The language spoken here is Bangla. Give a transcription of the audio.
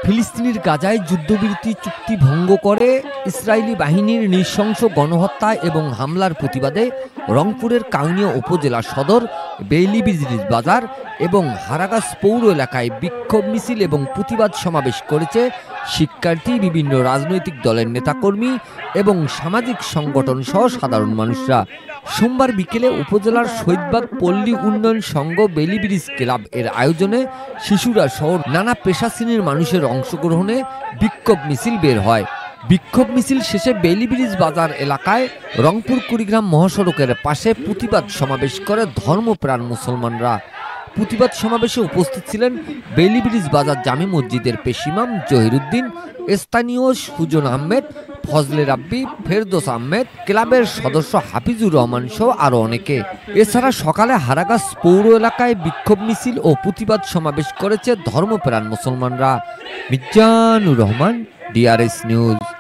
ফিলিস্তিনের গাজায় যুদ্ধবিরতি চুক্তি ভঙ্গ করে ইসরায়েলি বাহিনীর নৃশংস গণহত্যা এবং হামলার প্রতিবাদে রংপুরের কাউনিয়া উপজেলা সদর বেইলি-ব্রিজ বাজার এবং হারাগাছ পৌর এলাকায় বিক্ষোভ মিছিল এবং প্রতিবাদ সমাবেশ করেছে শিক্ষার্থী, বিভিন্ন রাজনৈতিক দলের নেতাকর্মী এবং সামাজিক সংগঠন সহ সাধারণ মানুষরা। সোমবার বিকেলে উপজেলার শহীদবাগ পল্লী উন্নয়ন সংঘ বেইলি-ব্রিজ ক্লাব এর আয়োজনে শিশুরা সহ নানা পেশা শ্রেণীর মানুষের অংশগ্রহণে বিক্ষোভ মিছিল বের হয়। বিক্ষোভ মিছিল শেষে বেইলি-ব্রিজ বাজার এলাকায় রংপুর কুড়িগ্রাম মহাসড়কের পাশে প্রতিবাদ সমাবেশ করে ধর্মপ্রাণ মুসলমানরা। প্রতিবাদ সমাবেশে উপস্থিত ছিলেন বেইলি-ব্রিজ বাজার জামে মসজিদের পেশিমাম জহিরুদ্দিন, স্থানীয় সুজন আহমেদ, ফজলে রাব্বি, ফেরদৌস আহমেদ, ক্লাবের সদস্য হাফিজুর রহমান সহ আরও অনেকে। এছাড়া সকালে হারাগাছ পৌর এলাকায় বিক্ষোভ মিছিল ও প্রতিবাদ সমাবেশ করেছে ধর্মপ্রাণ মুসলমানরা। Mizanur Rahman, DRS news.